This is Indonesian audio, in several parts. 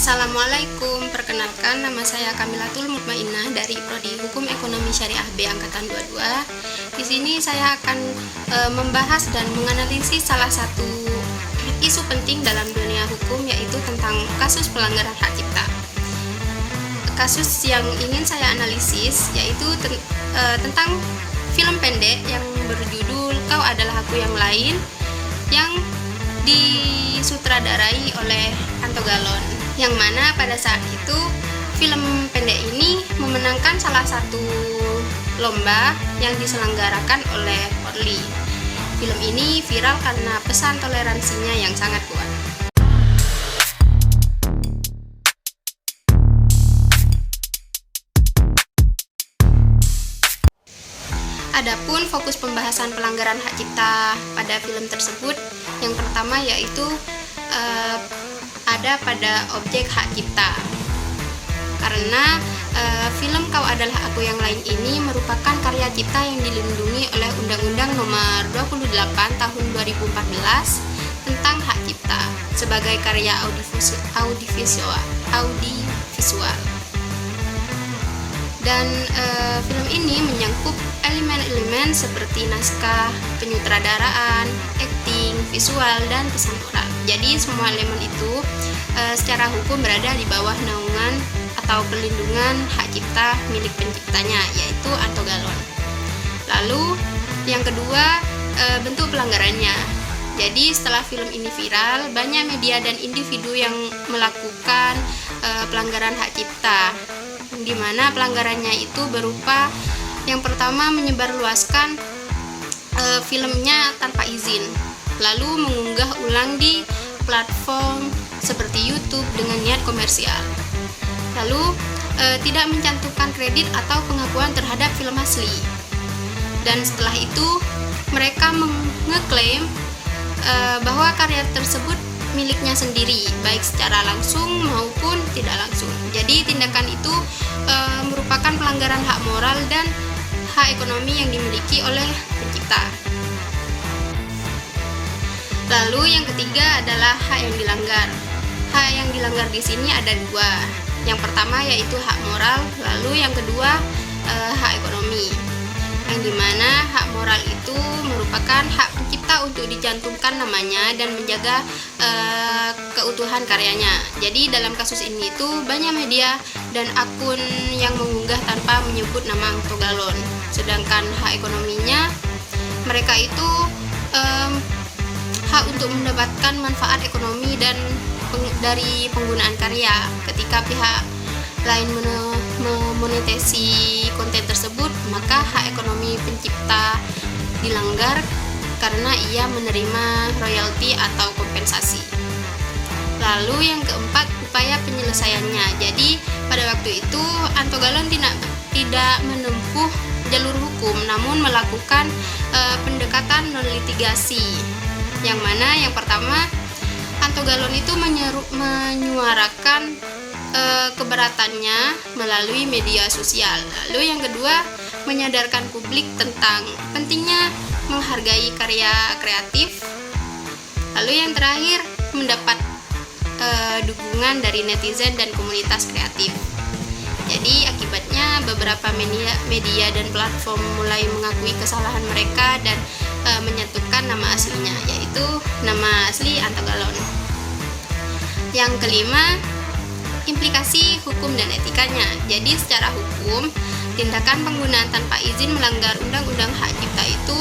Assalamualaikum, perkenalkan nama saya Kamilatul Mutmainnah dari Prodi Hukum Ekonomi Syariah B Angkatan 22. Di sini saya akan membahas dan menganalisis salah satu isu penting dalam dunia hukum, yaitu tentang kasus pelanggaran hak cipta. Kasus yang ingin saya analisis yaitu tentang film pendek yang berjudul Kau Adalah Aku Yang Lain, yang disutradarai oleh Anto Galon, yang mana pada saat itu film pendek ini memenangkan salah satu lomba yang diselenggarakan oleh Polri. Film ini viral karena pesan toleransinya yang sangat kuat. Adapun fokus pembahasan pelanggaran hak cipta pada film tersebut, yang pertama yaitu ada pada objek hak cipta. Karena film Kau Adalah Aku Yang Lain ini merupakan karya cipta yang dilindungi oleh Undang-Undang Nomor 28 Tahun 2014 tentang hak cipta sebagai karya audiovisual. Dan film ini menyangkut elemen-elemen seperti naskah, penyutradaraan, acting, visual, dan pesan moral. Jadi semua elemen itu secara hukum berada di bawah naungan atau pelindungan hak cipta milik penciptanya, yaitu Anto Galon. Lalu yang kedua, bentuk pelanggarannya. Jadi setelah film ini viral, banyak media dan individu yang melakukan pelanggaran hak cipta, di mana pelanggarannya itu berupa yang pertama menyebarluaskan filmnya tanpa izin, lalu mengunggah ulang di platform seperti YouTube dengan niat komersial, lalu tidak mencantumkan kredit atau pengakuan terhadap film asli, dan setelah itu mereka mengeklaim bahwa karya tersebut miliknya sendiri, baik secara langsung maupun tidak langsung. Jadi tindakan itu merupakan pelanggaran hak moral dan hak ekonomi yang dimiliki oleh pencipta. Lalu yang ketiga adalah hak yang dilanggar. Hak yang dilanggar di sini ada dua. Yang pertama yaitu hak moral, lalu yang kedua hak ekonomi. Yang dimana hak moral itu merupakan hak pencipta untuk dicantumkan namanya dan menjaga keutuhan karyanya. Jadi dalam kasus ini itu banyak media dan akun yang mengunggah tanpa menyebut nama Anto Galon. Sedangkan hak ekonominya, mereka itu hak untuk mendapatkan manfaat ekonomi dan dari penggunaan karya. Ketika pihak lain memonetisasi konten tersebut, maka hak ekonomi pencipta dilanggar karena ia menerima royalti atau kompensasi. Lalu yang keempat, upaya penyelesaiannya. Jadi pada waktu itu Anto Galon tidak menempuh jalur hukum, namun melakukan pendekatan non litigasi. Yang mana yang pertama, Anto Galon itu menyuarakan keberatannya melalui media sosial. Lalu yang kedua, menyadarkan publik tentang pentingnya menghargai karya kreatif. Lalu yang terakhir, mendapat dukungan dari netizen dan komunitas kreatif. Jadi akibatnya beberapa media dan platform mulai mengakui kesalahan mereka dan menyatukan nama aslinya, yaitu nama asli Anto Galon. Yang kelima, implikasi hukum dan etikanya. Jadi secara hukum, tindakan penggunaan tanpa izin melanggar undang-undang hak cipta itu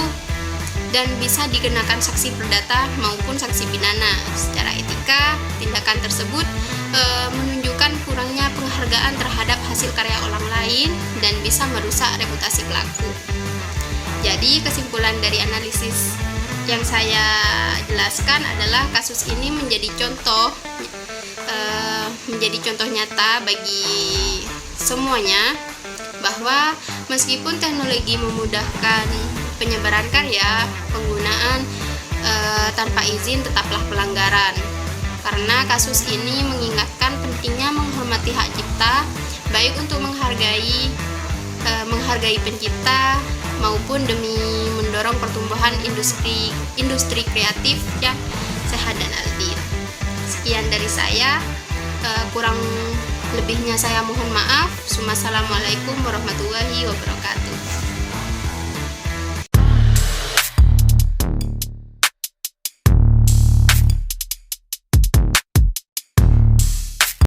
dan bisa dikenakan sanksi perdata maupun sanksi pidana. Secara etika, tindakan tersebut menunjukkan kurangnya penghargaan terhadap hasil karya orang lain dan bisa merusak reputasi pelaku. Jadi kesimpulan dari analisis yang saya jelaskan adalah kasus ini menjadi contoh nyata bagi semuanya bahwa meskipun teknologi memudahkan penyebaran karya, penggunaan tanpa izin tetaplah pelanggaran. Karena kasus ini mengingatkan pentingnya menghormati hak cipta, baik untuk menghargai pencipta maupun demi mendorong pertumbuhan industri kreatif yang sehat dan adil. Sekian dari saya. Kurang lebihnya saya mohon maaf. Wassalamualaikum warahmatullahi wabarakatuh.